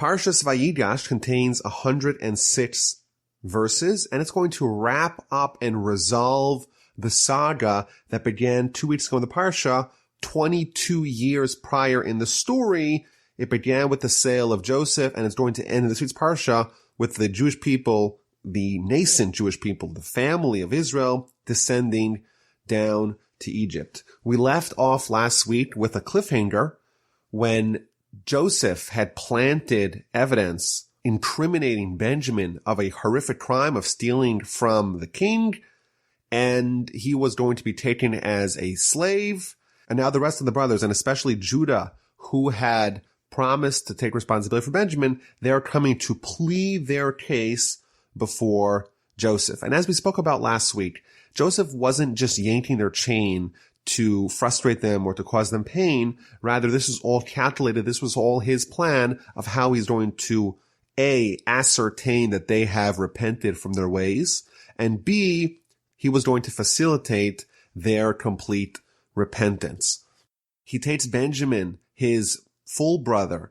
Parshas Vayigash contains 106 verses, and it's going to wrap up and resolve the saga that began 2 weeks ago in the Parsha, 22 years prior in the story. It began with the sale of Joseph, and it's going to end in this week's Parsha with the Jewish people, the nascent Jewish people, the family of Israel, descending down to Egypt. We left off last week with a cliffhanger when Joseph had planted evidence incriminating Benjamin of a horrific crime of stealing from the king, and he was going to be taken as a slave. And now the rest of the brothers, and especially Judah, who had promised to take responsibility for Benjamin, they're coming to plead their case before Joseph. And as we spoke about last week, Joseph wasn't just yanking their chain to frustrate them or to cause them pain. Rather, this is all calculated. This was all his plan of how he's going to, A, ascertain that they have repented from their ways, and B, he was going to facilitate their complete repentance. He takes Benjamin, his full brother,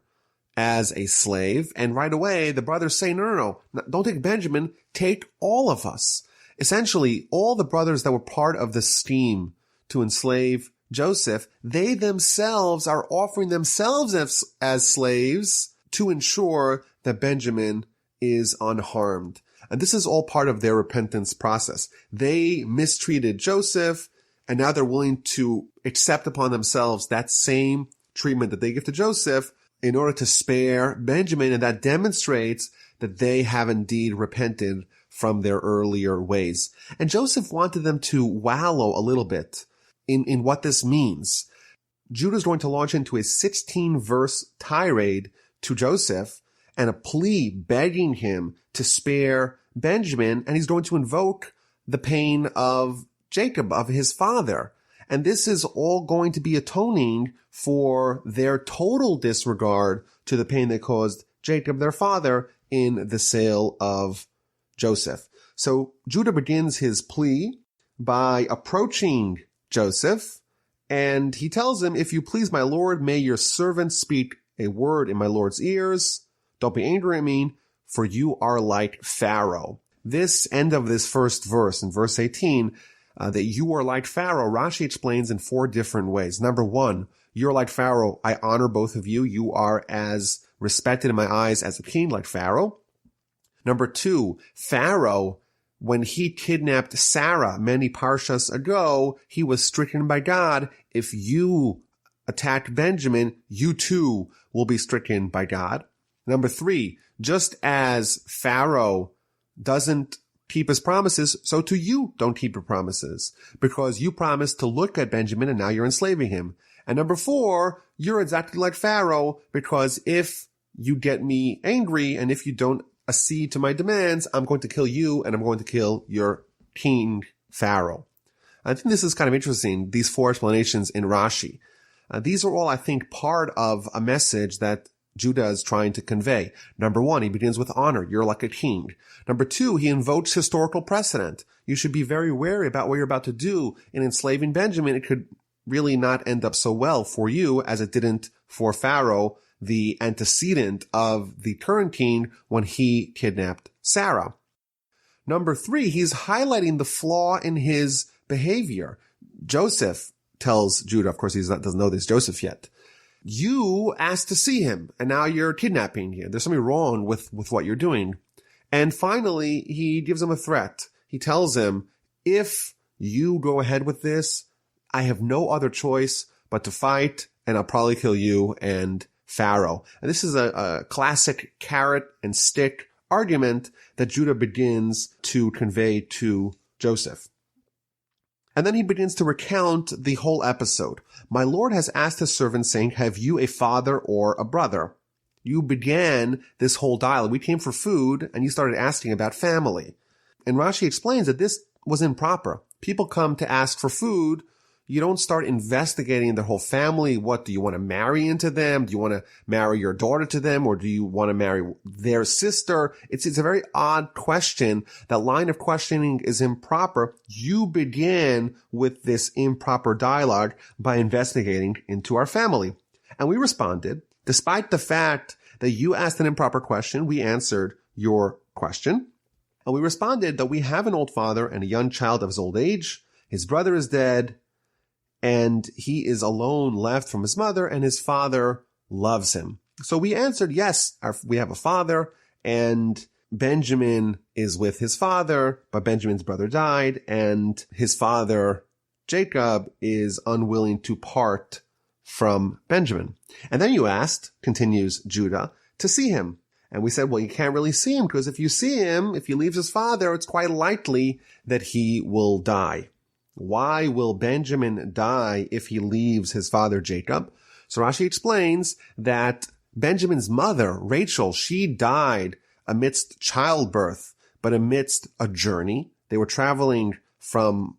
as a slave, and right away the brothers say, no, don't take Benjamin, take all of us. Essentially, all the brothers that were part of the scheme to enslave Joseph, they themselves are offering themselves as slaves to ensure that Benjamin is unharmed. And this is all part of their repentance process. They mistreated Joseph, and now they're willing to accept upon themselves that same treatment that they give to Joseph in order to spare Benjamin, and that demonstrates that they have indeed repented from their earlier ways. And Joseph wanted them to wallow a little bit in what this means. Judah is going to launch into a 16-verse tirade to Joseph and a plea begging him to spare Benjamin, and he's going to invoke the pain of Jacob, of his father. And this is all going to be atoning for their total disregard to the pain they caused Jacob, their father, in the sale of Joseph. So Judah begins his plea by approaching Joseph, and he tells him, "If you please, my lord, may your servant speak a word in my lord's ears. Don't be angry at me, for you are like Pharaoh." This end of this first verse, in verse 18, that you are like Pharaoh, Rashi explains in 4 different ways. Number 1, you're like Pharaoh. I honor both of you. You are as respected in my eyes as a king like Pharaoh. Number 2, Pharaoh, when he kidnapped Sarah many parshas ago, he was stricken by God. If you attack Benjamin, you too will be stricken by God. Number 3, just as Pharaoh doesn't keep his promises, so too you don't keep your promises, because you promised to look at Benjamin and now you're enslaving him. And number 4, you're exactly like Pharaoh, because if you get me angry and if you don't accede to my demands, I'm going to kill you and I'm going to kill your king, Pharaoh. I think this is kind of interesting, these 4 explanations in Rashi. These are all, I think, part of a message that Judah is trying to convey. Number 1, he begins with honor. You're like a king. Number 2, he invokes historical precedent. You should be very wary about what you're about to do in enslaving Benjamin. It could really not end up so well for you as it didn't for Pharaoh, the antecedent of the current king when he kidnapped Sarah. Number 3, he's highlighting the flaw in his behavior. Joseph tells Judah, of course he doesn't know this Joseph yet, you asked to see him, and now you're kidnapping him. There's something wrong with what you're doing. And finally, he gives him a threat. He tells him, if you go ahead with this, I have no other choice but to fight, and I'll probably kill you and Pharaoh. And this is a classic carrot and stick argument that Judah begins to convey to Joseph. And then he begins to recount the whole episode. My lord has asked his servant, saying, have you a father or a brother? You began this whole dialogue. We came for food, and you started asking about family. And Rashi explains that this was improper. People come to ask for food. You don't start investigating their whole family. What, do you want to marry into them? Do you want to marry your daughter to them? Or do you want to marry their sister? It's a very odd question. That line of questioning is improper. You begin with this improper dialogue by investigating into our family. And we responded, despite the fact that you asked an improper question. We answered your question. And we responded that we have an old father and a young child of his old age. His brother is dead, and he is alone left from his mother, and his father loves him. So we answered, yes, we have a father, and Benjamin is with his father, but Benjamin's brother died, and his father, Jacob, is unwilling to part from Benjamin. And then you asked, continues Judah, to see him. And we said, well, you can't really see him, because if you see him, if he leaves his father, it's quite likely that he will die. Why will Benjamin die if he leaves his father Jacob? So Rashi explains that Benjamin's mother, Rachel, she died amidst childbirth, but amidst a journey. They were traveling from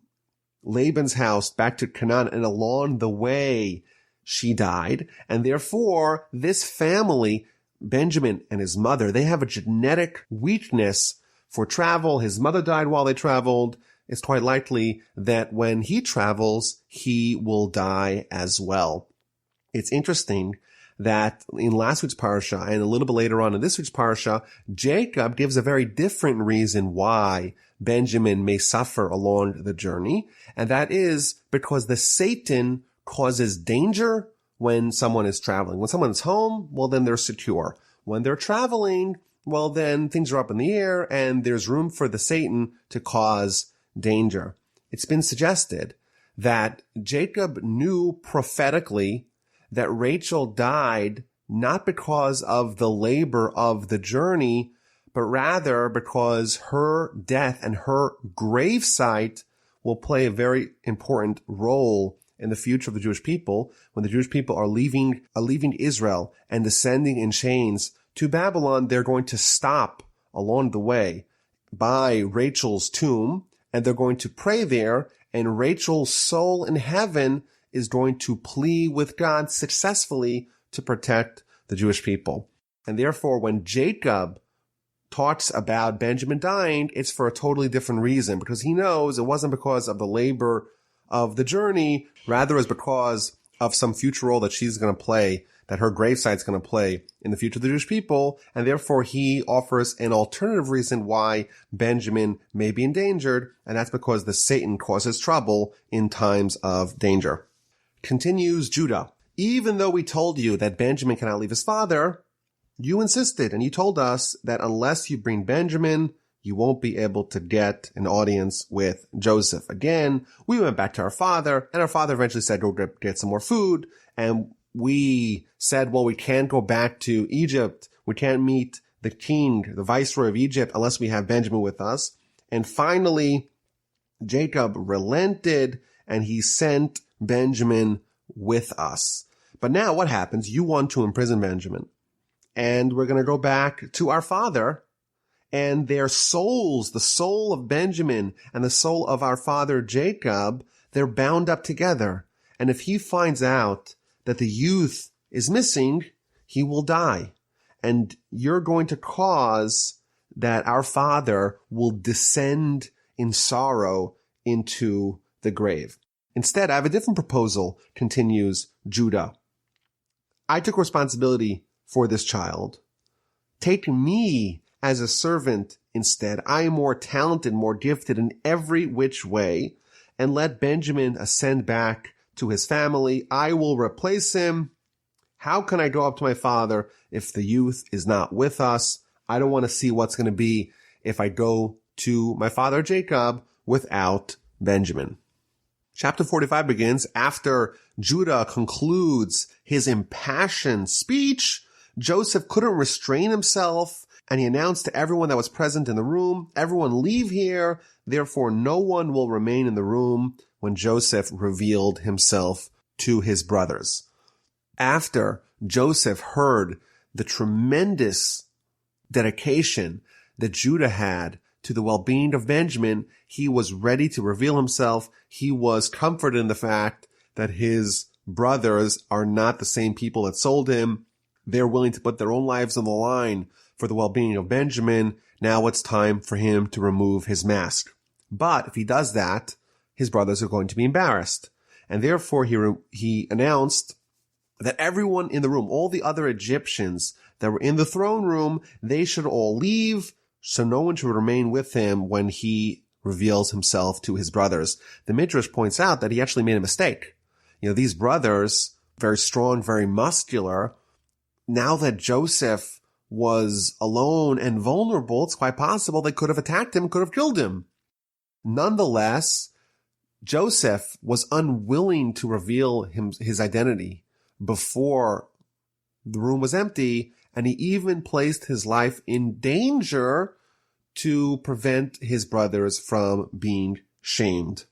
Laban's house back to Canaan, and along the way, she died. And therefore, this family, Benjamin and his mother, they have a genetic weakness for travel. His mother died while they traveled. It's quite likely that when he travels, he will die as well. It's interesting that in last week's parsha and a little bit later on in this week's parsha, Jacob gives a very different reason why Benjamin may suffer along the journey. And that is because the Satan causes danger when someone is traveling. When someone's home, well, then they're secure. When they're traveling, well, then things are up in the air and there's room for the Satan to cause danger. It's been suggested that Jacob knew prophetically that Rachel died not because of the labor of the journey, but rather because her death and her gravesite will play a very important role in the future of the Jewish people. When the Jewish people are leaving Israel and descending in chains to Babylon, they're going to stop along the way by Rachel's tomb, and they're going to pray there, and Rachel's soul in heaven is going to plead with God successfully to protect the Jewish people. And therefore, when Jacob talks about Benjamin dying, it's for a totally different reason, because he knows it wasn't because of the labor of the journey, rather is because of some future role that she's going to play, that her gravesite's going to play in the future of the Jewish people, and therefore he offers an alternative reason why Benjamin may be endangered, and that's because the Satan causes trouble in times of danger. Continues Judah, even though we told you that Benjamin cannot leave his father, you insisted, and you told us that unless you bring Benjamin, you won't be able to get an audience with Joseph. Again, we went back to our father, and our father eventually said, go get some more food, and we said, well, we can't go back to Egypt. We can't meet the king, the viceroy of Egypt, unless we have Benjamin with us. And finally, Jacob relented, and he sent Benjamin with us. But now what happens? You want to imprison Benjamin. And we're going to go back to our father, and their souls, the soul of Benjamin and the soul of our father Jacob, they're bound up together. And if he finds out that the youth is missing, he will die. And you're going to cause that our father will descend in sorrow into the grave. Instead, I have a different proposal, continues Judah. I took responsibility for this child. Take me as a servant instead. I am more talented, more gifted in every which way, and let Benjamin ascend back to his family. I will replace him. How can I go up to my father if the youth is not with us? I don't want to see what's going to be if I go to my father Jacob without Benjamin. Chapter 45 begins after Judah concludes his impassioned speech. Joseph couldn't restrain himself, and he announced to everyone that was present in the room, everyone leave here, therefore no one will remain in the room when Joseph revealed himself to his brothers. After Joseph heard the tremendous dedication that Judah had to the well-being of Benjamin, he was ready to reveal himself. He was comforted in the fact that his brothers are not the same people that sold him. They're willing to put their own lives on the line for the well-being of Benjamin. Now it's time for him to remove his mask. But if he does that, his brothers are going to be embarrassed. And therefore he announced that everyone in the room, all the other Egyptians that were in the throne room, they should all leave, so no one should remain with him when he reveals himself to his brothers. The Midrash points out that he actually made a mistake. These brothers, very strong, very muscular, now that Joseph was alone and vulnerable, it's quite possible they could have attacked him, could have killed him. Nonetheless, Joseph was unwilling to reveal his identity before the room was empty, and he even placed his life in danger to prevent his brothers from being shamed.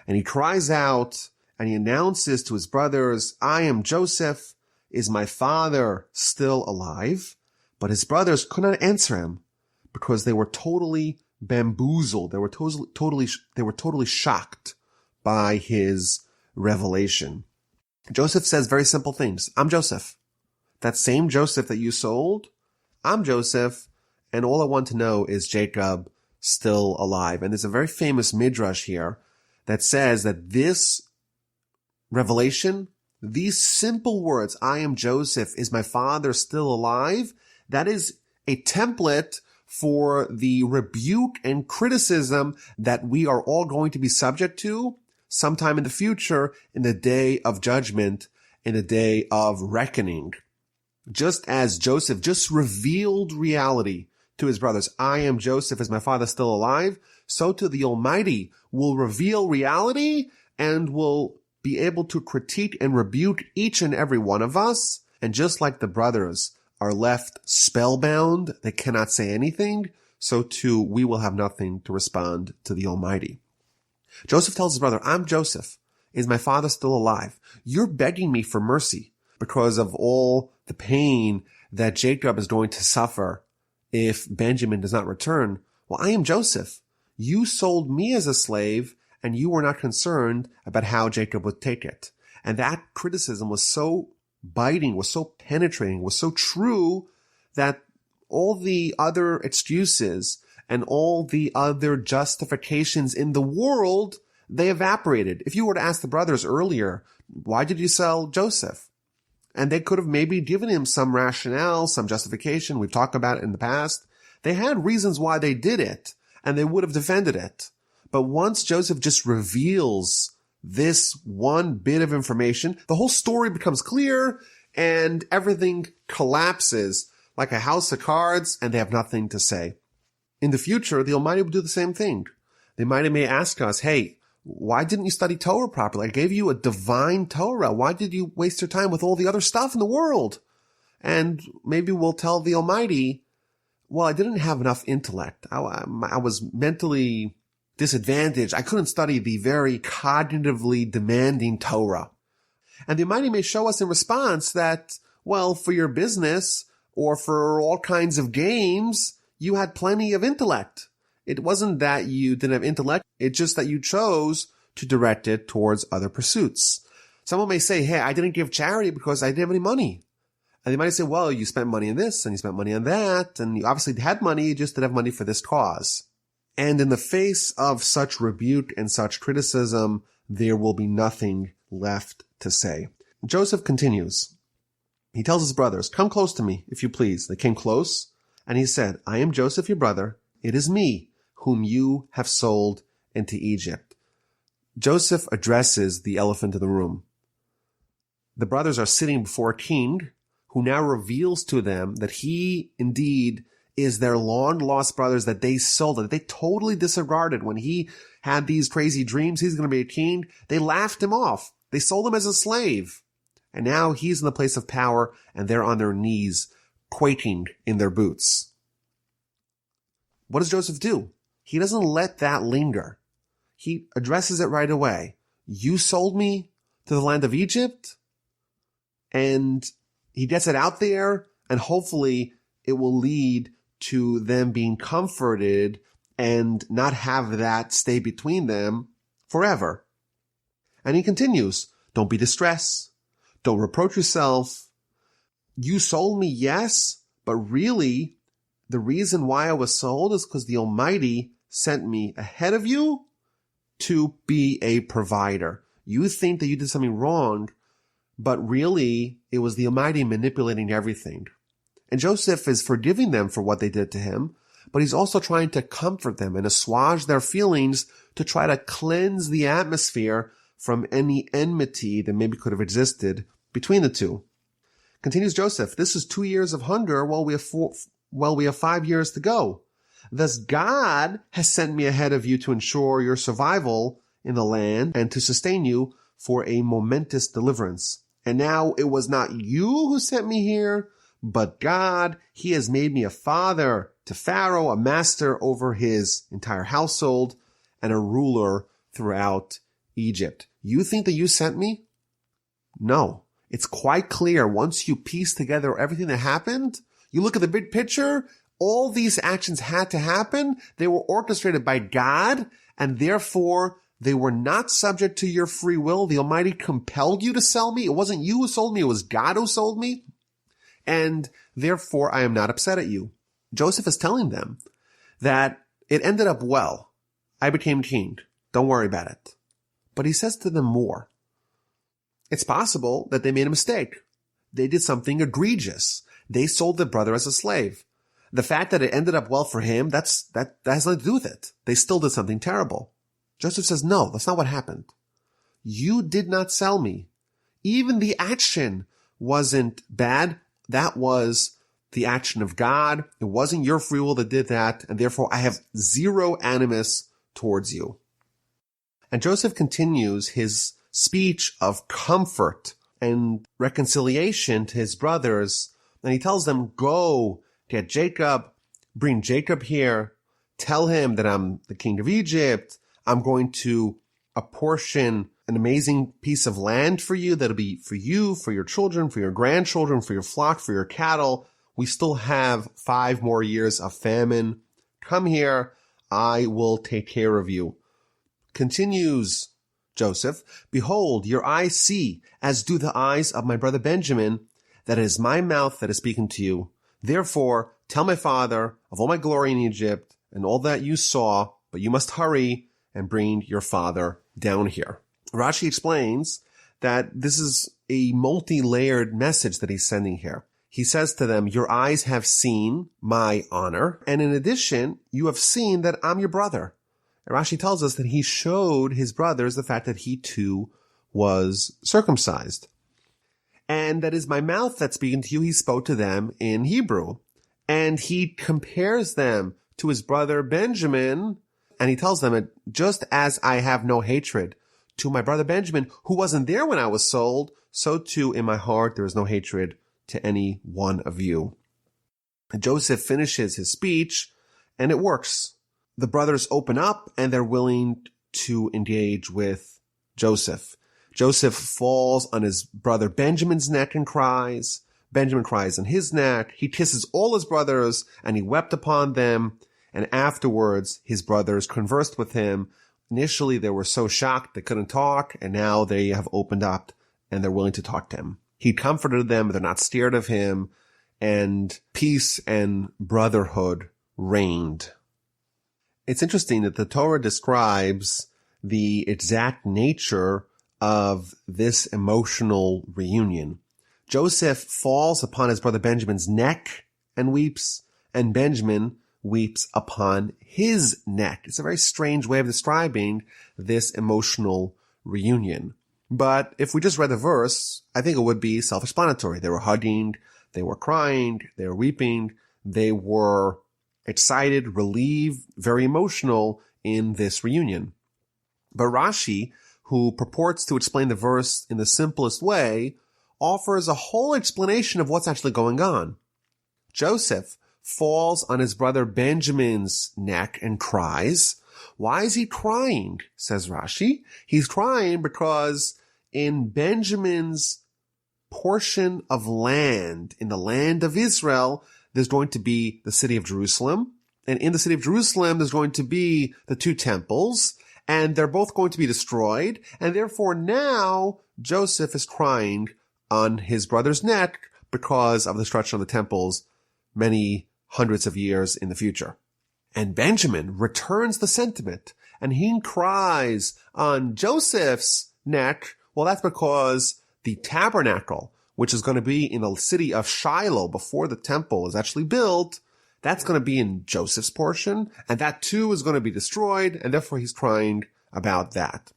And he cries out and he announces to his brothers, I am Joseph. Is my father still alive? But his brothers could not answer him because they were totally bamboozled. They were totally shocked by his revelation. Joseph says very simple things. I'm Joseph. That same Joseph that you sold, I'm Joseph, and all I want to know is Jacob still alive. And there's a very famous midrash here that says that this revelation, these simple words, I am Joseph, is my father still alive? That is a template for the rebuke and criticism that we are all going to be subject to sometime in the future, in the day of judgment, in the day of reckoning. Just as Joseph just revealed reality to his brothers, I am Joseph, is my father still alive? So too the Almighty will reveal reality and will be able to critique and rebuke each and every one of us. And just like the brothers are left spellbound, they cannot say anything, so too we will have nothing to respond to the Almighty. Joseph tells his brother, I'm Joseph. Is my father still alive? You're begging me for mercy because of all the pain that Jacob is going to suffer if Benjamin does not return. Well, I am Joseph. You sold me as a slave, and you were not concerned about how Jacob would take it. And that criticism was so biting, was so penetrating, was so true that all the other excuses and all the other justifications in the world, they evaporated. If you were to ask the brothers earlier, why did you sell Joseph? And they could have maybe given him some rationale, some justification. We've talked about it in the past. They had reasons why they did it, and they would have defended it. But once Joseph just reveals this one bit of information, the whole story becomes clear and everything collapses like a house of cards, and they have nothing to say. In the future, the Almighty will do the same thing. The Almighty may ask us, hey, why didn't you study Torah properly? I gave you a divine Torah. Why did you waste your time with all the other stuff in the world? And maybe we'll tell the Almighty, well, I didn't have enough intellect. I was mentally disadvantaged. I couldn't study the very cognitively demanding Torah. And the Almighty may show us in response that, well, for your business or for all kinds of games, you had plenty of intellect. It wasn't that you didn't have intellect. It's just that you chose to direct it towards other pursuits. Someone may say, hey, I didn't give charity because I didn't have any money. And they might say, well, you spent money on this and you spent money on that. And you obviously had money, you just didn't have money for this cause. And in the face of such rebuke and such criticism, there will be nothing left to say. Joseph continues. He tells his brothers, come close to me, if you please. They came close, and he said, I am Joseph, your brother. It is me whom you have sold into Egypt. Joseph addresses the elephant in the room. The brothers are sitting before a king who now reveals to them that he indeed is their long-lost brothers that they sold, that they totally disregarded when he had these crazy dreams. He's going to be a king. They laughed him off. They sold him as a slave. And now he's in the place of power, and they're on their knees, quaking in their boots. What does Joseph do? He doesn't let that linger. He addresses it right away. You sold me to the land of Egypt? And he gets it out there, and hopefully it will lead to them being comforted and not have that stay between them forever. And he continues, don't be distressed. Don't reproach yourself. You sold me, yes, but really the reason why I was sold is because the Almighty sent me ahead of you to be a provider. You think that you did something wrong, but really it was the Almighty manipulating everything. And Joseph is forgiving them for what they did to him, but he's also trying to comfort them and assuage their feelings to try to cleanse the atmosphere from any enmity that maybe could have existed between the two. Continues Joseph, this is 2 years of hunger while we have 5 years to go. Thus God has sent me ahead of you to ensure your survival in the land and to sustain you for a momentous deliverance. And now it was not you who sent me here, but God. He has made me a father to Pharaoh, a master over his entire household, and a ruler throughout Egypt. You think that you sent me? No. It's quite clear once you piece together everything that happened, you look at the big picture, all these actions had to happen. They were orchestrated by God, and therefore they were not subject to your free will. The Almighty compelled you to sell me. It wasn't you who sold me. It was God who sold me. And therefore I am not upset at you. Joseph is telling them that it ended up well. I became king. Don't worry about it. But he says to them more. It's possible that they made a mistake. They did something egregious. They sold their brother as a slave. The fact that it ended up well for him, that has nothing to do with it. They still did something terrible. Joseph says, no, that's not what happened. You did not sell me. Even the action wasn't bad. That was the action of God. It wasn't your free will that did that, and therefore I have zero animus towards you. And Joseph continues his speech of comfort and reconciliation to his brothers, and he tells them, go get Jacob, bring Jacob here, tell him that I'm the king of Egypt. I'm going to apportion an amazing piece of land for you that'll be for you, for your children, for your grandchildren, for your flock, for your cattle. We still have 5 more years of famine. Come here. I will take care of you. Continues Joseph, behold, your eyes see, as do the eyes of my brother Benjamin, that it is my mouth that is speaking to you. Therefore, tell my father of all my glory in Egypt and all that you saw, but you must hurry and bring your father down here. Rashi explains that this is a multi-layered message that he's sending here. He says to them, your eyes have seen my honor, and in addition, you have seen that I'm your brother. And Rashi tells us that he showed his brothers the fact that he too was circumcised. And that is my mouth that's speaking to you. He spoke to them in Hebrew. And he compares them to his brother Benjamin, and he tells them, just as I have no hatred to my brother Benjamin, who wasn't there when I was sold, so too in my heart there is no hatred to any one of you. And Joseph finishes his speech, and it works. The brothers open up, and they're willing to engage with Joseph. Joseph falls on his brother Benjamin's neck and cries. Benjamin cries on his neck. He kisses all his brothers, and he wept upon them. And afterwards, his brothers conversed with him. Initially, they were so shocked they couldn't talk, and now they have opened up, and they're willing to talk to him. He comforted them. They're not scared of him, and peace and brotherhood reigned. It's interesting that the Torah describes the exact nature of this emotional reunion. Joseph falls upon his brother Benjamin's neck and weeps, and Benjamin weeps upon his neck. It's a very strange way of describing this emotional reunion. But if we just read the verse, I think it would be self-explanatory. They were hugging, they were crying, they were weeping, they were excited, relieved, very emotional in this reunion. But Rashi, who purports to explain the verse in the simplest way, offers a whole explanation of what's actually going on. Joseph falls on his brother Benjamin's neck and cries. Why is he crying? Says Rashi. He's crying because in Benjamin's portion of land, in the land of Israel, there's going to be the city of Jerusalem. And in the city of Jerusalem, there's going to be the 2 temples, and they're both going to be destroyed. And therefore now Joseph is crying on his brother's neck because of the destruction of the temples many hundreds of years in the future. And Benjamin returns the sentiment, and he cries on Joseph's neck. Well, that's because the tabernacle, which is going to be in the city of Shiloh before the temple is actually built, that's going to be in Joseph's portion, and that too is going to be destroyed, and therefore he's crying about that.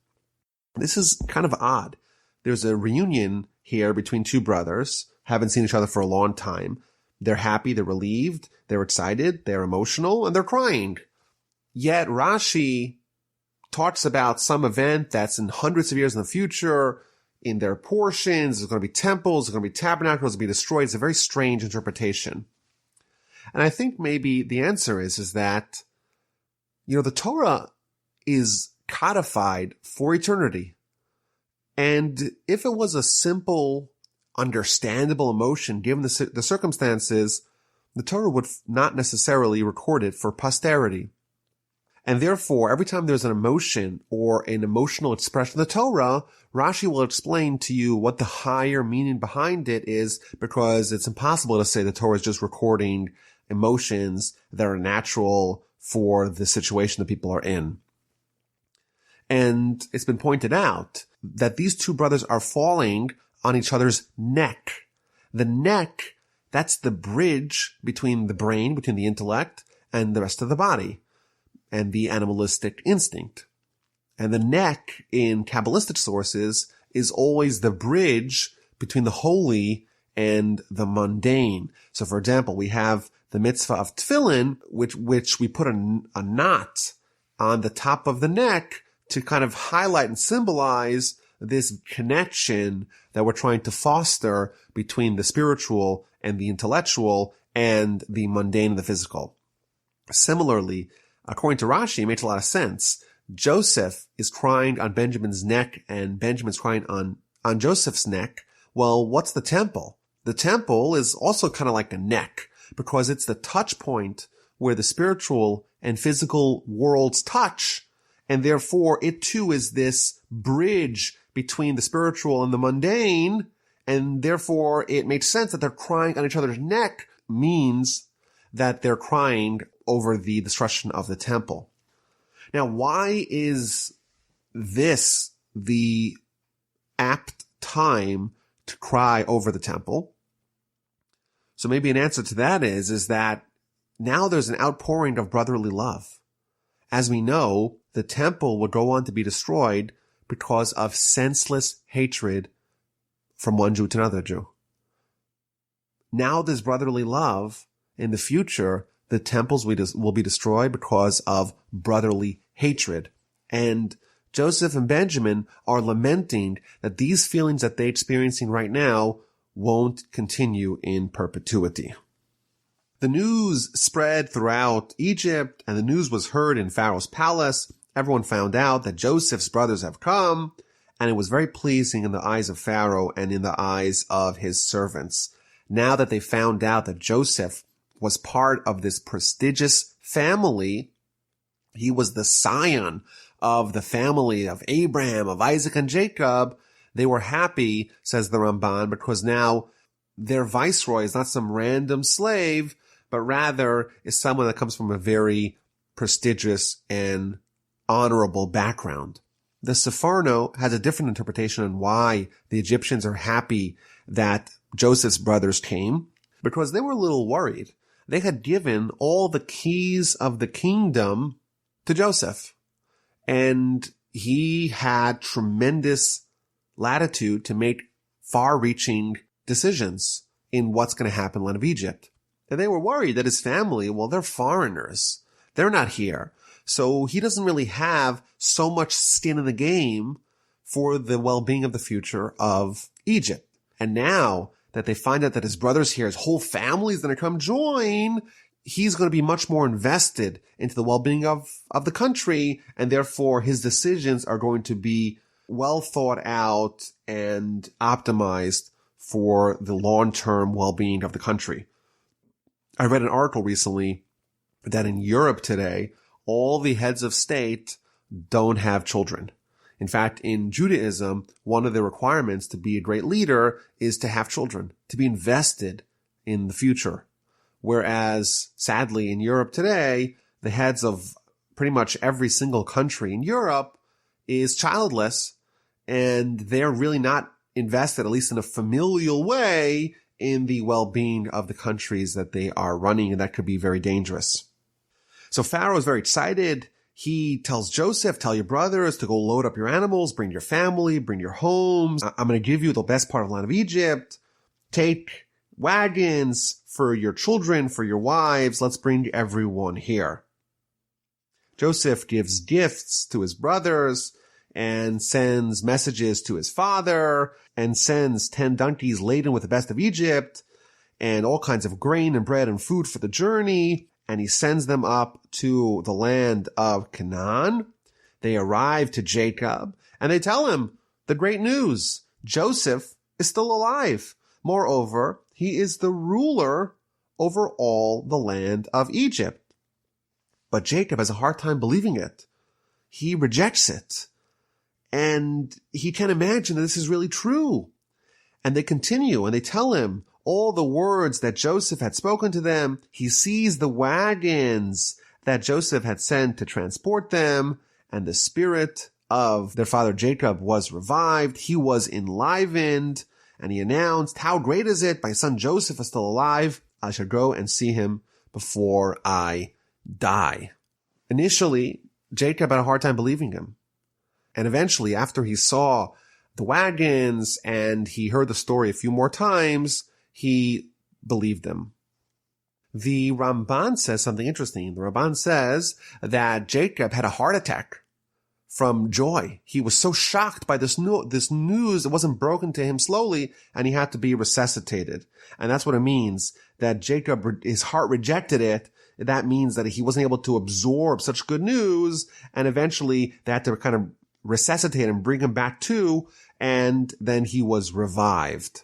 This is kind of odd. There's a reunion here between two brothers, haven't seen each other for a long time. They're happy, they're relieved, they're excited, they're emotional, and they're crying. Yet Rashi talks about some event that's in hundreds of years in the future, in their portions. There's going to be temples, there's going to be tabernacles, there's going to be destroyed. It's a very strange interpretation. And I think maybe the answer is that, the Torah is codified for eternity. And if it was a simple, understandable emotion, given the circumstances, the Torah would not necessarily record it for posterity. And therefore, every time there's an emotion or an emotional expression of the Torah, Rashi will explain to you what the higher meaning behind it is, because it's impossible to say the Torah is just recording emotions that are natural for the situation that people are in. And it's been pointed out that these two brothers are falling on each other's neck. The neck, that's the bridge between the brain, between the intellect, and the rest of the body, and the animalistic instinct. And the neck in Kabbalistic sources is always the bridge between the holy and the mundane. So for example, we have the mitzvah of tefillin, which we put a knot on the top of the neck to kind of highlight and symbolize this connection that we're trying to foster between the spiritual and the intellectual and the mundane and the physical. Similarly, according to Rashi, it makes a lot of sense. Joseph is crying on Benjamin's neck and Benjamin's crying on Joseph's neck. Well, what's the temple? The temple is also kind of like a neck because it's the touch point where the spiritual and physical worlds touch. And therefore, it too is this bridge between the spiritual and the mundane. And therefore, it makes sense that they're crying on each other's neck means that they're crying over the destruction of the temple. Now, why is this the apt time to cry over the temple? So maybe an answer to that is that now there's an outpouring of brotherly love. As we know, the temple will go on to be destroyed because of senseless hatred from one Jew to another Jew. Now there's brotherly love. In the future, the temples will be destroyed because of brotherly hatred. And Joseph and Benjamin are lamenting that these feelings that they're experiencing right now won't continue in perpetuity. The news spread throughout Egypt, and the news was heard in Pharaoh's palace. Everyone found out that Joseph's brothers have come, and it was very pleasing in the eyes of Pharaoh and in the eyes of his servants. Now that they found out that Joseph was part of this prestigious family, he was the scion of the family of Abraham, of Isaac, and Jacob, they were happy, says the Ramban, because now their viceroy is not some random slave, but rather is someone that comes from a very prestigious and honorable background. The Sefarno has a different interpretation on why the Egyptians are happy that Joseph's brothers came, because they were a little worried. They had given all the keys of the kingdom to Joseph, and he had tremendous latitude to make far-reaching decisions in what's going to happen in the land of Egypt. And they were worried that his family, well, they're foreigners. They're not here. So he doesn't really have so much skin in the game for the well-being of the future of Egypt. And now that they find out that his brother's here, his whole family's going to come join, he's going to be much more invested into the well-being of the country, and therefore his decisions are going to be well thought out and optimized for the long-term well-being of the country. I read an article recently that in Europe today, all the heads of state don't have children. In fact, in Judaism, one of the requirements to be a great leader is to have children, to be invested in the future. Whereas, sadly, in Europe today, the heads of pretty much every single country in Europe is childless, and they're really not invested, at least in a familial way, in the well-being of the countries that they are running, and that could be very dangerous. So Pharaoh is very excited. He tells Joseph, tell your brothers to go load up your animals, bring your family, bring your homes. I'm going to give you the best part of the land of Egypt. Take wagons for your children, for your wives. Let's bring everyone here. Joseph gives gifts to his brothers and sends messages to his father and sends 10 donkeys laden with the best of Egypt and all kinds of grain and bread and food for the journey. And he sends them up to the land of Canaan. They arrive to Jacob and they tell him the great news. Joseph is still alive. Moreover, he is the ruler over all the land of Egypt. But Jacob has a hard time believing it. He rejects it. And he can't imagine that this is really true. And they continue and they tell him all the words that Joseph had spoken to them. He sees the wagons that Joseph had sent to transport them, and the spirit of their father Jacob was revived. He was enlivened, and he announced, how great is it? My son Joseph is still alive. I shall go and see him before I die. Initially, Jacob had a hard time believing him. And eventually, after he saw the wagons and he heard the story a few more times, he believed them. The Ramban says something interesting. The Ramban says that Jacob had a heart attack from joy. He was so shocked by this news. It wasn't broken to him slowly, and he had to be resuscitated. And that's what it means, that Jacob, his heart rejected it. That means that he wasn't able to absorb such good news, and eventually they had to kind of resuscitate him, bring him back to, and then he was revived.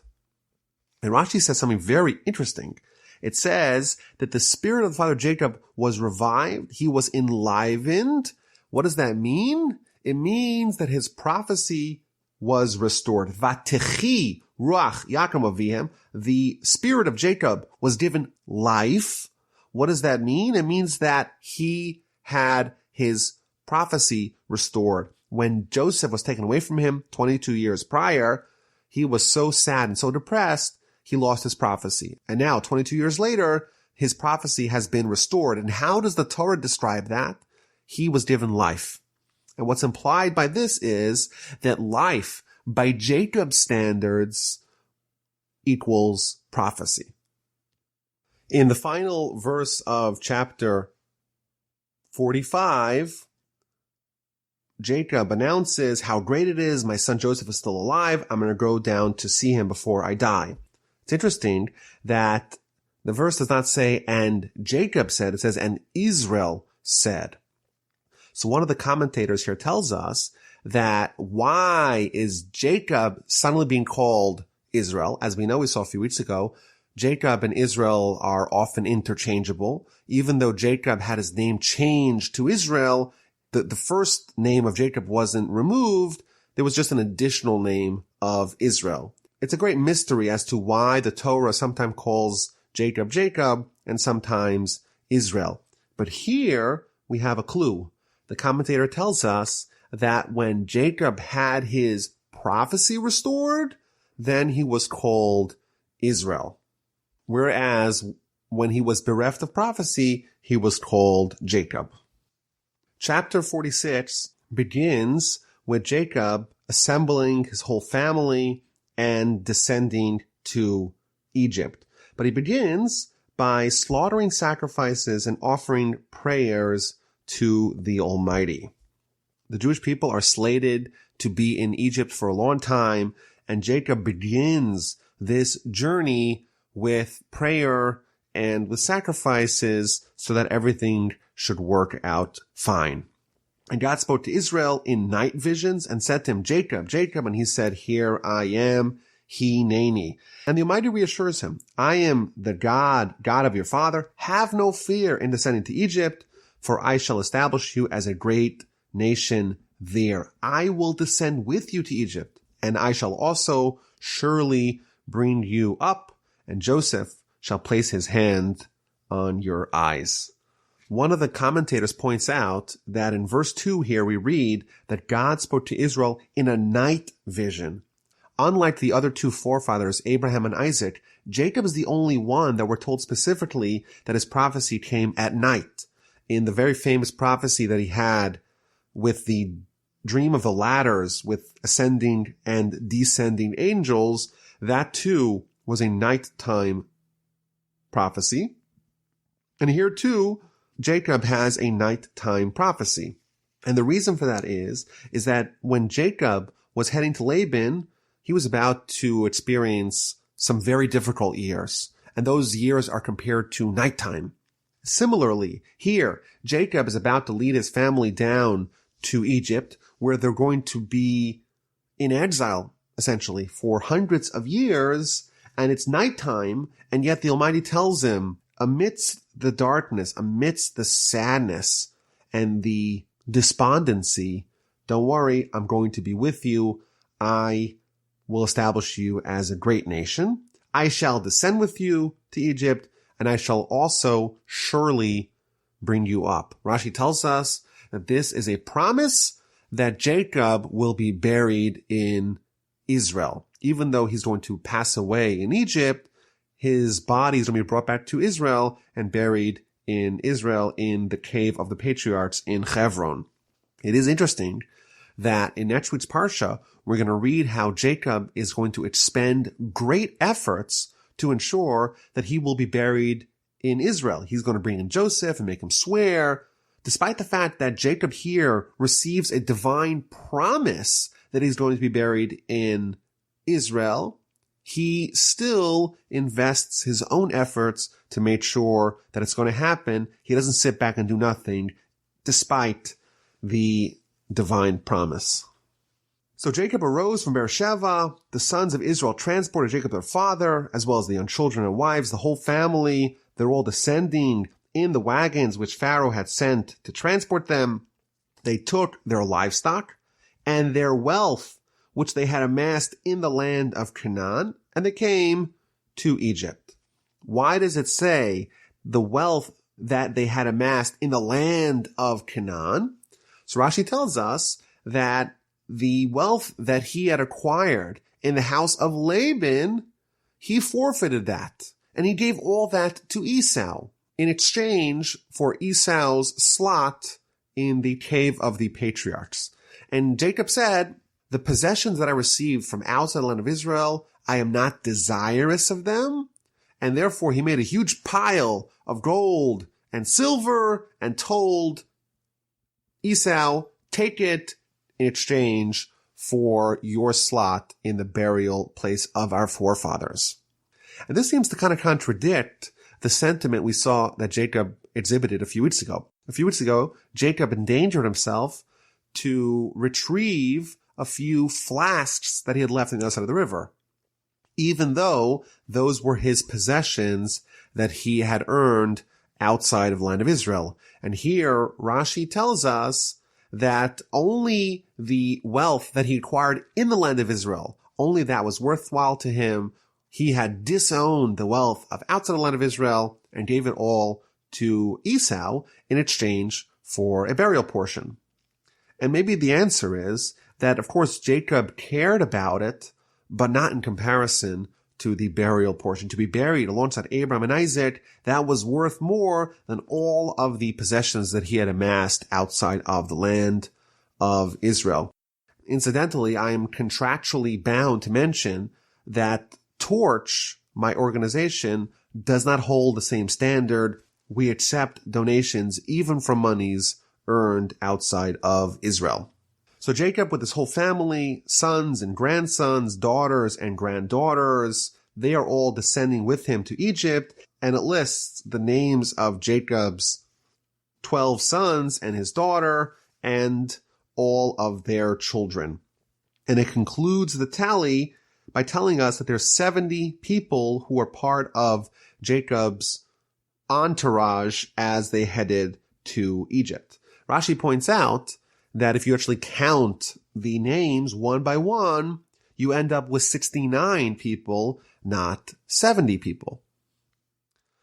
And Rashi says something very interesting. It says that the spirit of the father Jacob was revived. He was enlivened. What does that mean? It means that his prophecy was restored. Vatechi ruach Yaakov avihem. The spirit of Jacob was given life. What does that mean? It means that he had his prophecy restored. When Joseph was taken away from him 22 years prior, he was so sad and so depressed, he lost his prophecy. And now, 22 years later, his prophecy has been restored. And how does the Torah describe that? He was given life. And what's implied by this is that life, by Jacob's standards, equals prophecy. In the final verse of chapter 45, Jacob announces how great it is. My son Joseph is still alive. I'm going to go down to see him before I die. It's interesting that the verse does not say, and Jacob said. It says, and Israel said. So one of the commentators here tells us that why is Jacob suddenly being called Israel? As we know, we saw a few weeks ago, Jacob and Israel are often interchangeable. Even though Jacob had his name changed to Israel, the first name of Jacob wasn't removed. There was just an additional name of Israel. It's a great mystery as to why the Torah sometimes calls Jacob Jacob and sometimes Israel. But here we have a clue. The commentator tells us that when Jacob had his prophecy restored, then he was called Israel. Whereas when he was bereft of prophecy, he was called Jacob. Chapter 46 begins with Jacob assembling his whole family and descending to Egypt. But he begins by slaughtering sacrifices and offering prayers to the Almighty. The Jewish people are slated to be in Egypt for a long time, and Jacob begins this journey with prayer and with sacrifices so that everything should work out fine. And God spoke to Israel in night visions and said to him, Jacob, Jacob, and he said, here I am, Hineni. And the Almighty reassures him, I am the God of your father. Have no fear in descending to Egypt, for I shall establish you as a great nation there. I will descend with you to Egypt, and I shall also surely bring you up, and Joseph shall place his hand on your eyes. One of the commentators points out that in verse 2 here we read that God spoke to Israel in a night vision. unlike the other two forefathers, Abraham and Isaac, Jacob is the only one that we're told specifically that his prophecy came at night. In the very famous prophecy that he had with the dream of the ladders with ascending and descending angels, that too was a nighttime prophecy. And here too, Jacob has a nighttime prophecy. And the reason for that is that when Jacob was heading to Laban, he was about to experience some very difficult years. And those years are compared to nighttime. Similarly, here, Jacob is about to lead his family down to Egypt, where they're going to be in exile, essentially, for hundreds of years, and it's nighttime, and yet the Almighty tells him, amidst the darkness, amidst the sadness and the despondency, don't worry, I'm going to be with you. I will establish you as a great nation. I shall descend with you to Egypt, and I shall also surely bring you up. Rashi tells us that this is a promise that Jacob will be buried in Israel. Even though he's going to pass away in Egypt, his body is going to be brought back to Israel and buried in Israel in the cave of the patriarchs in Hebron. It is interesting that in next week's Parsha, we're going to read how Jacob is going to expend great efforts to ensure that he will be buried in Israel. He's going to bring in Joseph and make him swear, despite the fact that Jacob here receives a divine promise that he's going to be buried in Israel. He still invests his own efforts to make sure that it's going to happen. He doesn't sit back and do nothing, despite the divine promise. So Jacob arose from Beersheba. The sons of Israel transported Jacob their father, as well as the young children and wives, the whole family. They're all descending in the wagons which Pharaoh had sent to transport them. They took their livestock and their wealth, which they had amassed in the land of Canaan, and they came to Egypt. Why does it say the wealth that they had amassed in the land of Canaan? So Rashi tells us that the wealth that he had acquired in the house of Laban, he forfeited that, and he gave all that to Esau in exchange for Esau's slot in the cave of the patriarchs. And Jacob said, the possessions that I received from outside the land of Israel, I am not desirous of them. And therefore he made a huge pile of gold and silver and told Esau, take it in exchange for your slot in the burial place of our forefathers. And this seems to kind of contradict the sentiment we saw that Jacob exhibited a few weeks ago. A few weeks ago, Jacob endangered himself to retrieve a few flasks that he had left on the other side of the river, even though those were his possessions that he had earned outside of the land of Israel. And here, Rashi tells us that only the wealth that he acquired in the land of Israel, only that was worthwhile to him. He had disowned the wealth of outside the land of Israel and gave it all to Esau in exchange for a burial portion. And maybe the answer is that, of course, Jacob cared about it, but not in comparison to the burial portion. To be buried alongside Abraham and Isaac, that was worth more than all of the possessions that he had amassed outside of the land of Israel. Incidentally, I am contractually bound to mention that Torch, my organization, does not hold the same standard. We accept donations even from monies earned outside of Israel. So Jacob, with his whole family, sons and grandsons, daughters and granddaughters, they are all descending with him to Egypt, and it lists the names of Jacob's 12 sons and his daughter and all of their children. And it concludes the tally by telling us that there's 70 people who are part of Jacob's entourage as they headed to Egypt. Rashi points out that if you actually count the names one by one, you end up with 69 people, not 70 people.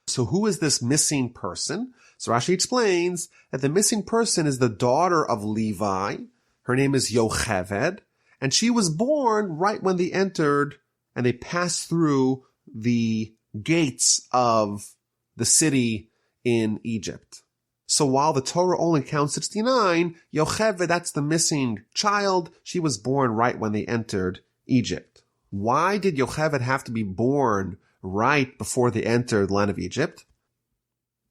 So who is this missing person? So Rashi explains that the missing person is the daughter of Levi. Her name is Yocheved, And she was born right when they entered and they passed through the gates of the city in Egypt. So while the Torah only counts 69, Yocheved, that's the missing child, she was born right when they entered Egypt. Why did Yocheved have to be born right before they entered the land of Egypt?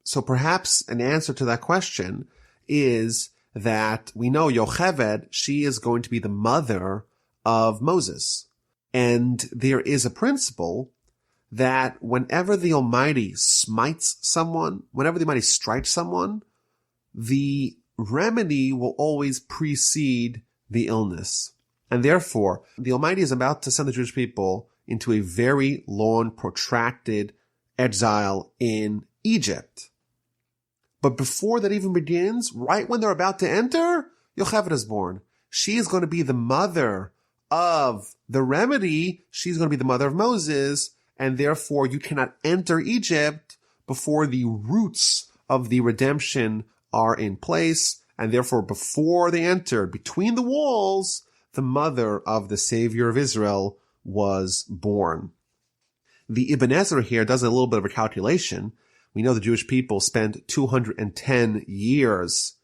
So perhaps an answer to that question is that we know Yocheved, she is going to be the mother of Moses. And there is a principle that whenever the Almighty smites someone, whenever the Almighty strikes someone, the remedy will always precede the illness. And therefore, the Almighty is about to send the Jewish people into a very long, protracted exile in Egypt. But before that even begins, right when they're about to enter, Yocheved is born. She is going to be the mother of the remedy. She's going to be the mother of Moses. And therefore, you cannot enter Egypt before the roots of the redemption are in place. And therefore, before they entered, between the walls, the mother of the Savior of Israel was born. The Ibn Ezra here does a little bit of a calculation. We know the Jewish people spent 210 years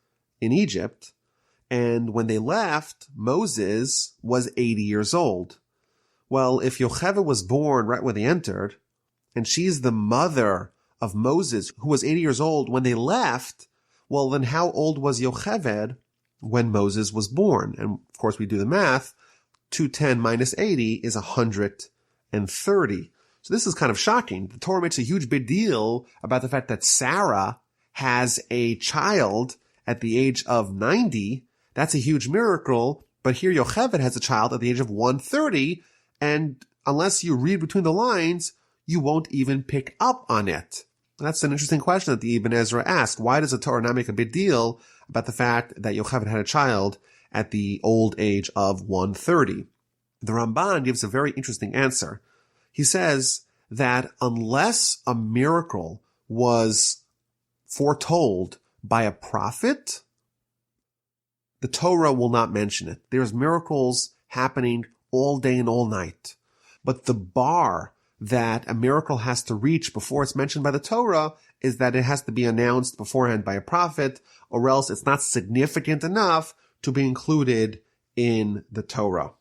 in Egypt. And when they left, Moses was 80 years old. Well, if Yocheved was born right when they entered, and she's the mother of Moses, who was 80 years old when they left, well, then how old was Yocheved when Moses was born? And of course, we do the math. 210 minus 80 is 130. So this is kind of shocking. The Torah makes a huge big deal about the fact that Sarah has a child at the age of 90. That's a huge miracle. But here Yocheved has a child at the age of 130. And unless you read between the lines, you won't even pick up on it. That's an interesting question that the Ibn Ezra asked. Why does the Torah not make a big deal about the fact that Yocheved had a child at the old age of 130? The Ramban gives a very interesting answer. He says that unless a miracle was foretold by a prophet, the Torah will not mention it. There's miracles happening all day and all night. But the bar that a miracle has to reach before it's mentioned by the Torah is that it has to be announced beforehand by a prophet, or else it's not significant enough to be included in the Torah.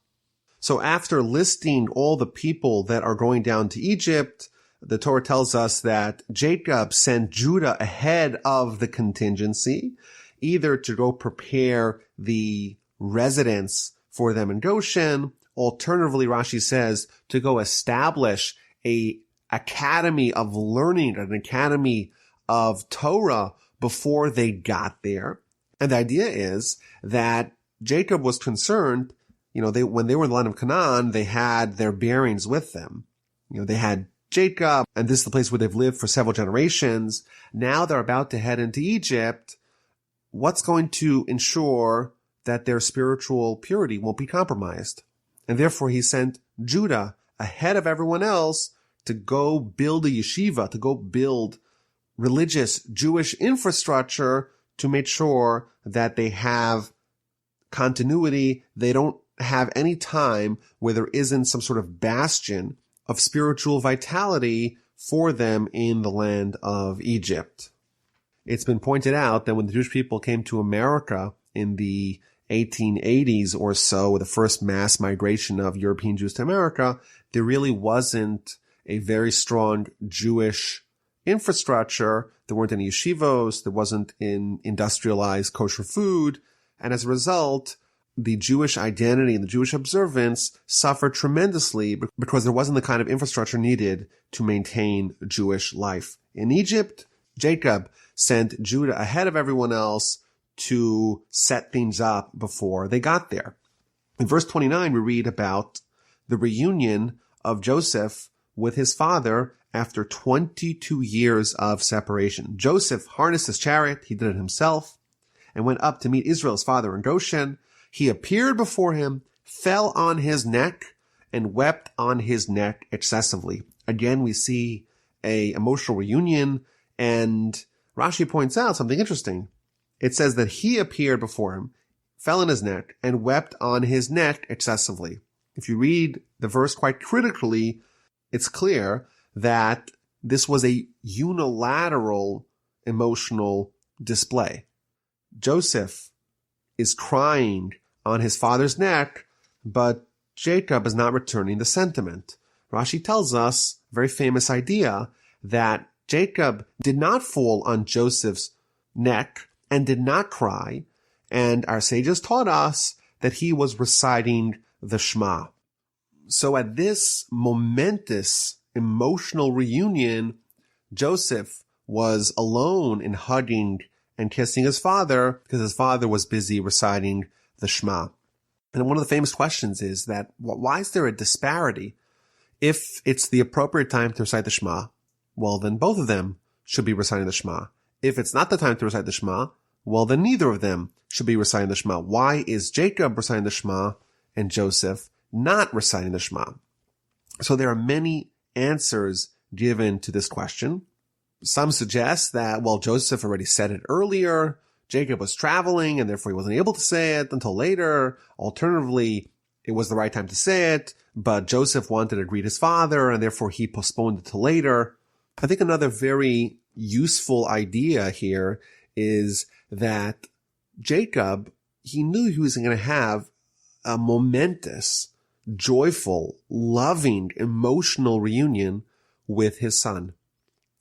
So after listing all the people that are going down to Egypt, the Torah tells us that Jacob sent Judah ahead of the contingency, either to go prepare the residence for them in Goshen. Alternatively, Rashi says, to go establish a academy of learning, an academy of Torah before they got there. And the idea is that Jacob was concerned, when they were in the land of Canaan, they had their bearings with them. They had Jacob, and this is the place where they've lived for several generations. Now they're about to head into Egypt. What's going to ensure that their spiritual purity won't be compromised? And therefore he sent Judah ahead of everyone else to go build a yeshiva, to go build religious Jewish infrastructure to make sure that they have continuity. They don't have any time where there isn't some sort of bastion of spiritual vitality for them in the land of Egypt. It's been pointed out that when the Jewish people came to America in the 1880s or so, the first mass migration of European Jews to America, there really wasn't a very strong Jewish infrastructure. There weren't any yeshivos. There wasn't industrialized kosher food. And as a result, the Jewish identity and the Jewish observance suffered tremendously because there wasn't the kind of infrastructure needed to maintain Jewish life. In Egypt, Jacob sent Judah ahead of everyone else to set things up before they got there. In verse 29, we read about the reunion of Joseph with his father after 22 years of separation. Joseph harnessed his chariot, he did it himself, and went up to meet Israel's father in Goshen. He appeared before him, fell on his neck, and wept on his neck excessively. Again, we see an emotional reunion, and Rashi points out something interesting. It says that he appeared before him. fell on his neck and wept on his neck excessively. If you read the verse quite critically, it's clear that this was a unilateral emotional display. Joseph is crying on his father's neck, but Jacob is not returning the sentiment. Rashi tells us a very famous idea that Jacob did not fall on Joseph's neck and did not cry, and our sages taught us that he was reciting the Shema. So at this momentous emotional reunion, Joseph was alone in hugging and kissing his father because his father was busy reciting the Shema. And one of the famous questions is that why is there a disparity? If it's the appropriate time to recite the Shema, well, then both of them should be reciting the Shema. If it's not the time to recite the Shema, well, then neither of them should be reciting the Shema. Why is Jacob reciting the Shema and Joseph not reciting the Shema? So there are many answers given to this question. Some suggest that, well, Joseph already said it earlier. Jacob was traveling and therefore he wasn't able to say it until later. Alternatively, it was the right time to say it, but Joseph wanted to greet his father and therefore he postponed it till later. I think another very useful idea here is that Jacob, he knew he was going to have a momentous, joyful, loving, emotional reunion with his son.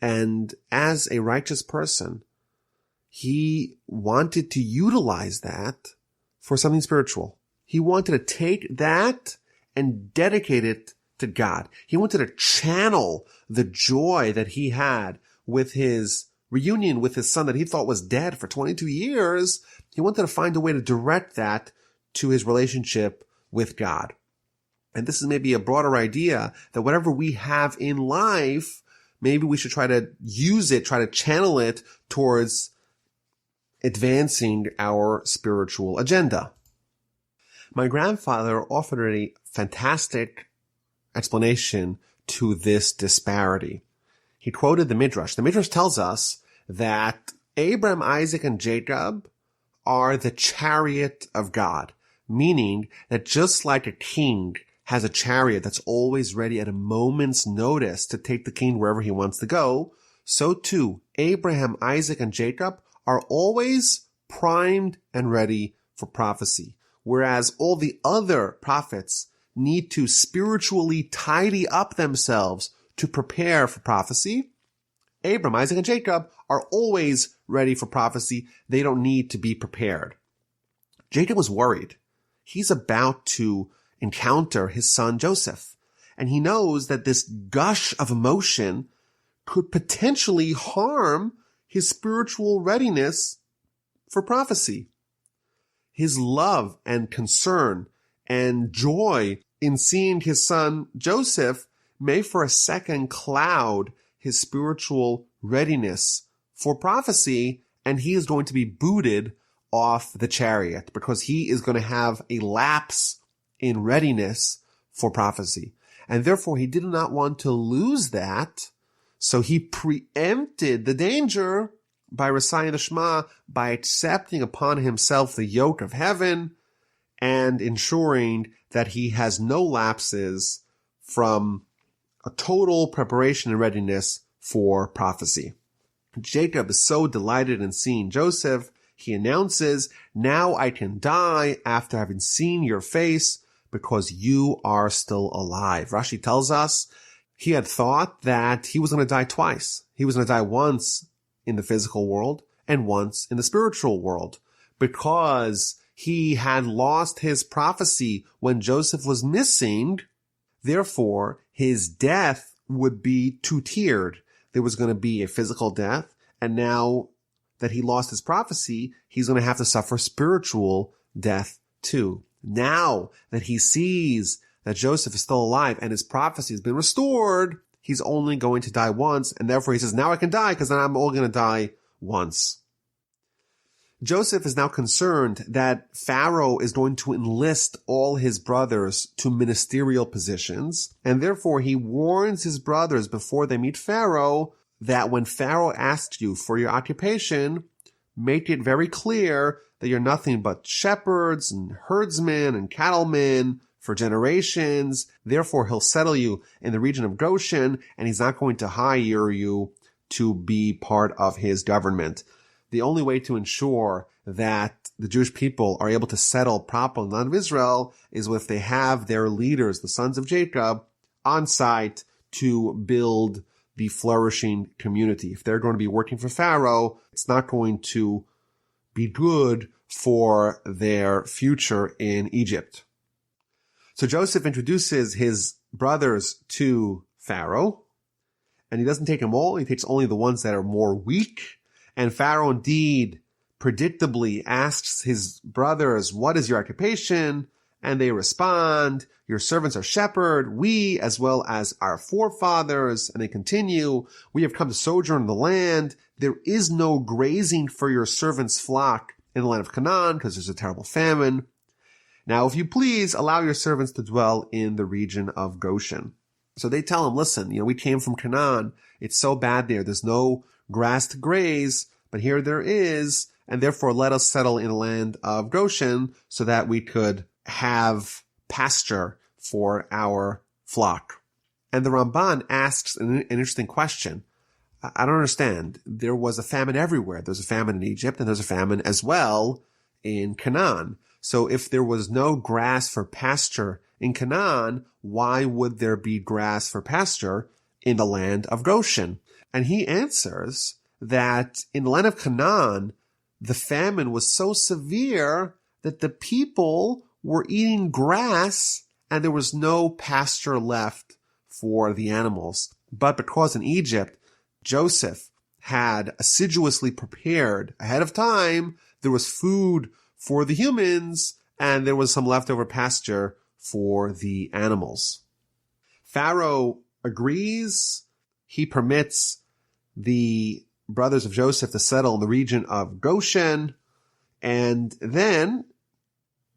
And as a righteous person, he wanted to utilize that for something spiritual. He wanted to take that and dedicate it to God. He wanted to channel the joy that he had with his reunion with his son that he thought was dead for 22 years. He wanted to find a way to direct that to his relationship with God. And this is maybe a broader idea that whatever we have in life, maybe we should try to use it, try to channel it towards advancing our spiritual agenda. My grandfather offered a fantastic explanation to this disparity. He quoted the Midrash. The Midrash tells us that Abraham, Isaac, and Jacob are the chariot of God, meaning that just like a king has a chariot that's always ready at a moment's notice to take the king wherever he wants to go, so too Abraham, Isaac, and Jacob are always primed and ready for prophecy. Whereas all the other prophets need to spiritually tidy up themselves to prepare for prophecy, Abraham, Isaac, and Jacob are always ready for prophecy. They don't need to be prepared. Jacob was worried. He's about to encounter his son Joseph, and he knows that this gush of emotion could potentially harm his spiritual readiness for prophecy. His love and concern and joy in seeing his son Joseph may for a second cloud his spiritual readiness for prophecy, and he is going to be booted off the chariot because he is going to have a lapse in readiness for prophecy. And therefore he did not want to lose that, so he preempted the danger by reciting the Shema, by accepting upon himself the yoke of heaven and ensuring that he has no lapses from a total preparation and readiness for prophecy. Jacob is so delighted in seeing Joseph, he announces, "Now I can die after having seen your face because you are still alive." Rashi tells us he had thought that he was going to die twice. He was going to die once in the physical world and once in the spiritual world because he had lost his prophecy when Joseph was missing. Therefore, his death would be two-tiered. There was going to be a physical death, and now that he lost his prophecy, he's going to have to suffer spiritual death too. Now that he sees that Joseph is still alive and his prophecy has been restored, he's only going to die once, and therefore he says, now I can die because then I'm all going to die once. Joseph is now concerned that Pharaoh is going to enlist all his brothers to ministerial positions, and therefore he warns his brothers before they meet Pharaoh that when Pharaoh asks you for your occupation, make it very clear that you're nothing but shepherds and herdsmen and cattlemen for generations. Therefore, he'll settle you in the region of Goshen, and he's not going to hire you to be part of his government. The only way to ensure that the Jewish people are able to settle properly in the land of Israel is if they have their leaders, the sons of Jacob, on site to build the flourishing community. If they're going to be working for Pharaoh, it's not going to be good for their future in Egypt. So Joseph introduces his brothers to Pharaoh, and he doesn't take them all. He takes only the ones that are more weak. And Pharaoh indeed predictably asks his brothers, what is your occupation? And they respond, your servants are shepherd, we as well as our forefathers. And they continue, we have come to sojourn in the land. There is no grazing for your servants' flock in the land of Canaan because there's a terrible famine. Now, if you please, allow your servants to dwell in the region of Goshen. So they tell him, listen, we came from Canaan. It's so bad there. There's no grass to graze, but here there is. And therefore, let us settle in the land of Goshen so that we could have pasture for our flock. And the Ramban asks an interesting question. I don't understand. There was a famine everywhere. There's a famine in Egypt, and there's a famine as well in Canaan. So if there was no grass for pasture in Canaan, why would there be grass for pasture in the land of Goshen? And he answers that in the land of Canaan, the famine was so severe that the people were eating grass and there was no pasture left for the animals. But because in Egypt, Joseph had assiduously prepared ahead of time, there was food for the humans and there was some leftover pasture for the animals. Pharaoh agrees. He permits the brothers of Joseph to settle in the region of Goshen. And then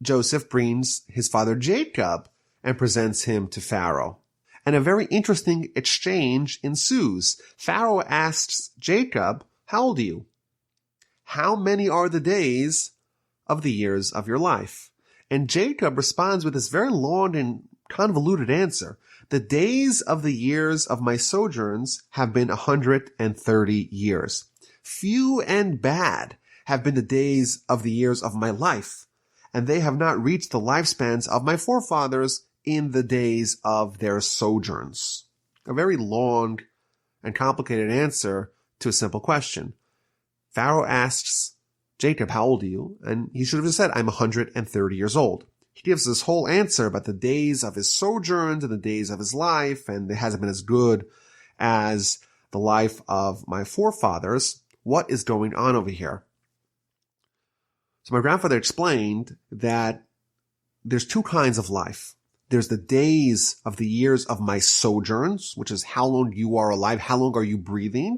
Joseph brings his father Jacob and presents him to Pharaoh. And a very interesting exchange ensues. Pharaoh asks Jacob, how old are you? How many are the days of the years of your life? And Jacob responds with this very long and convoluted answer. The days of the years of my sojourns have been 130 years. Few and bad have been the days of the years of my life, and they have not reached the lifespans of my forefathers in the days of their sojourns. A very long and complicated answer to a simple question. Pharaoh asks Jacob, how old are you? And he should have said, I'm 130 years old. He gives this whole answer about the days of his sojourns and the days of his life, and it hasn't been as good as the life of my forefathers. What is going on over here? So my grandfather explained that there's two kinds of life. There's the days of the years of my sojourns, which is how long you are alive, how long are you breathing?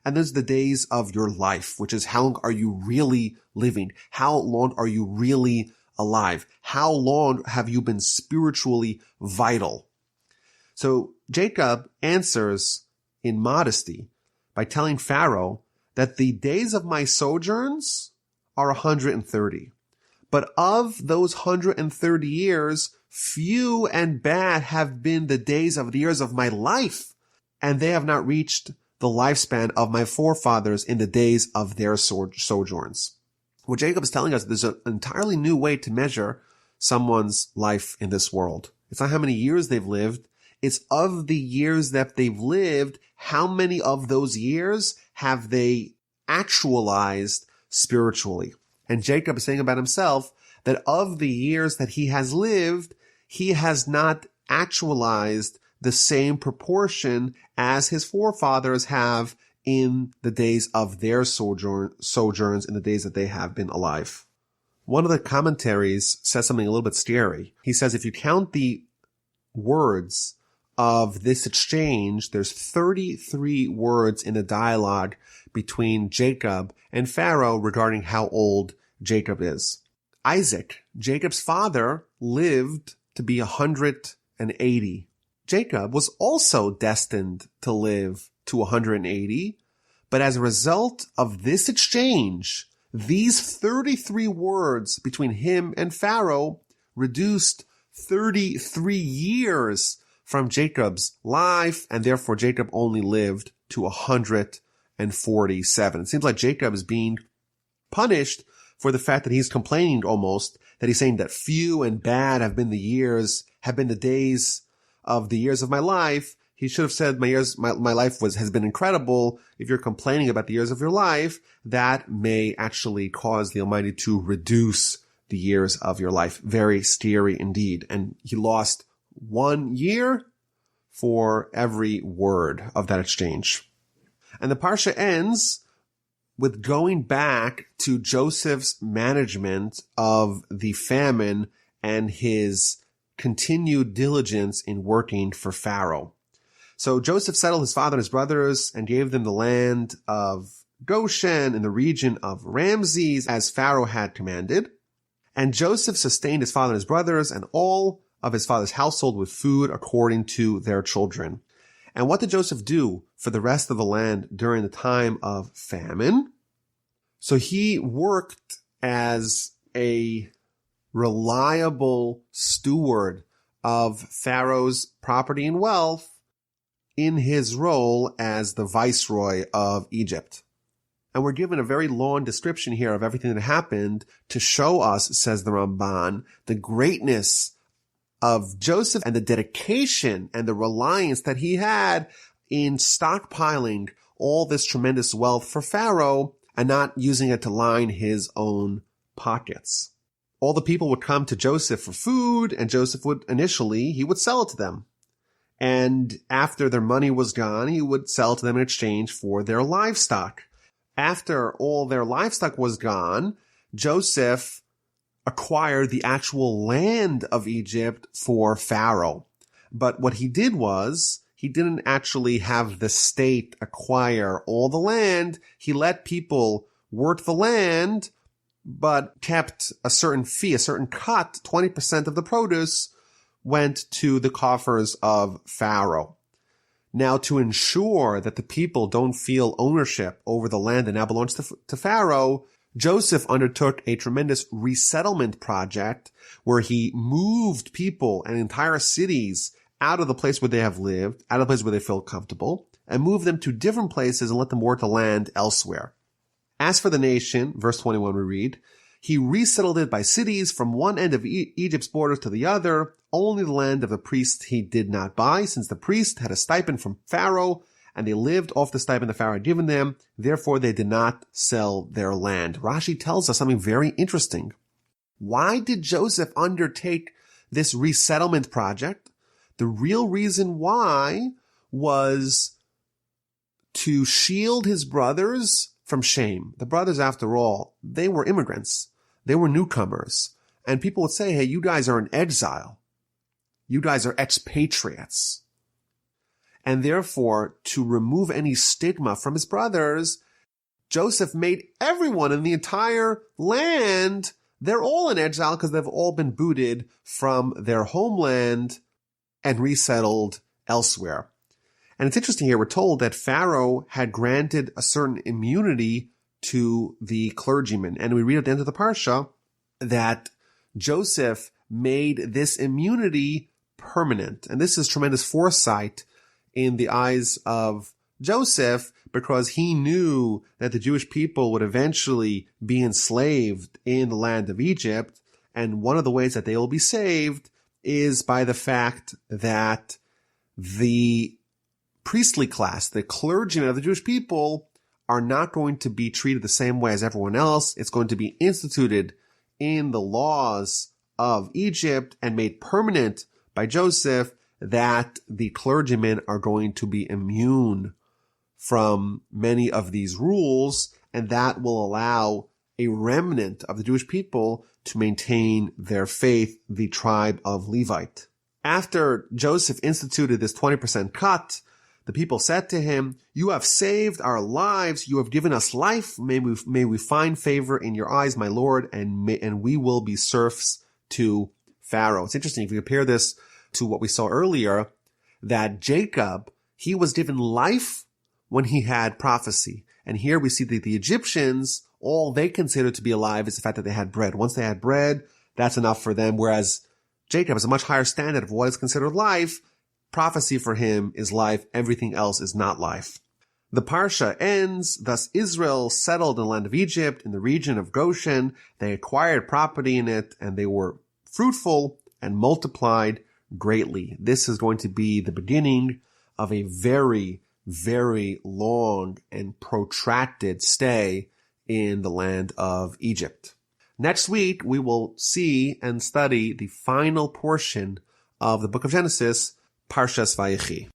And there's the days of your life, which is how long are you really living? How long are you really alive? How long have you been spiritually vital? So Jacob answers in modesty by telling Pharaoh that the days of my sojourns are 130. But of those 130 years, few and bad have been the days of the years of my life, and they have not reached the lifespan of my forefathers in the days of their sojourns. What Jacob is telling us, there's an entirely new way to measure someone's life in this world. It's not how many years they've lived. It's of the years that they've lived, how many of those years have they actualized spiritually? And Jacob is saying about himself that of the years that he has lived, he has not actualized the same proportion as his forefathers have in the days of their sojourns, in the days that they have been alive. One of the commentaries says something a little bit scary. He says if you count the words of this exchange, there's 33 words in the dialogue between Jacob and Pharaoh regarding how old Jacob is. Isaac, Jacob's father, lived to be 180. Jacob was also destined to live to 180, But as a result of this exchange, these 33 words between him and Pharaoh reduced 33 years from Jacob's life, and therefore Jacob only lived to 147. It seems like Jacob is being punished for the fact that he's complaining almost, that he's saying that few and bad have been the days of the years of my life. He should have said my life has been incredible. If you're complaining about the years of your life, that may actually cause the Almighty to reduce the years of your life. Very scary indeed. And he lost 1 year for every word of that exchange. And the Parsha ends with going back to Joseph's management of the famine and his continued diligence in working for Pharaoh. So Joseph settled his father and his brothers and gave them the land of Goshen in the region of Ramses as Pharaoh had commanded. And Joseph sustained his father and his brothers and all of his father's household with food according to their children. And what did Joseph do for the rest of the land during the time of famine? So he worked as a reliable steward of Pharaoh's property and wealth in his role as the viceroy of Egypt. And we're given a very long description here of everything that happened to show us, says the Ramban, the greatness of Joseph and the dedication and the reliance that he had in stockpiling all this tremendous wealth for Pharaoh and not using it to line his own pockets. All the people would come to Joseph for food, and Joseph would he would sell it to them. And after their money was gone, he would sell to them in exchange for their livestock. After all their livestock was gone, Joseph acquired the actual land of Egypt for Pharaoh. But what he did was, he didn't actually have the state acquire all the land. He let people work the land, but kept a certain fee, a certain cut, 20% of the produce went to the coffers of Pharaoh. Now, to ensure that the people don't feel ownership over the land that now belongs to Pharaoh, Joseph undertook a tremendous resettlement project where he moved people and entire cities out of the place where they have lived, out of the place where they feel comfortable, and moved them to different places and let them work the land elsewhere. As for the nation, verse 21 we read, he resettled it by cities from one end of Egypt's borders to the other. Only the land of the priests he did not buy, since the priest had a stipend from Pharaoh, and they lived off the stipend the Pharaoh had given them. Therefore, they did not sell their land. Rashi tells us something very interesting. Why did Joseph undertake this resettlement project? The real reason why was to shield his brothers from shame. The brothers, after all, they were immigrants. They were newcomers. And people would say, hey, you guys are in exile. You guys are expatriates. And therefore, to remove any stigma from his brothers, Joseph made everyone in the entire land, they're all in exile because they've all been booted from their homeland and resettled elsewhere. And it's interesting here, we're told that Pharaoh had granted a certain immunity to the clergymen. And we read at the end of the Parsha that Joseph made this immunity permanent. And this is tremendous foresight in the eyes of Joseph, because he knew that the Jewish people would eventually be enslaved in the land of Egypt. And one of the ways that they will be saved is by the fact that the priestly class, the clergymen of the Jewish people, are not going to be treated the same way as everyone else. It's going to be instituted in the laws of Egypt and made permanent by Joseph that the clergymen are going to be immune from many of these rules, and that will allow a remnant of the Jewish people to maintain their faith, the tribe of Levite. After Joseph instituted this 20% cut, the people said to him, you have saved our lives. You have given us life. May we find favor in your eyes, my Lord, and we will be serfs to Pharaoh. It's interesting. If you compare this to what we saw earlier, that Jacob, he was given life when he had prophecy. And here we see that the Egyptians, all they considered to be alive is the fact that they had bread. Once they had bread, that's enough for them. Whereas Jacob has a much higher standard of what is considered life. Prophecy for him is life. Everything else is not life. The Parsha ends, thus Israel settled in the land of Egypt, in the region of Goshen. They acquired property in it, and they were fruitful and multiplied greatly. This is going to be the beginning of a very, very long and protracted stay in the land of Egypt. Next week, we will see and study the final portion of the book of Genesis, Parshas Vayigash.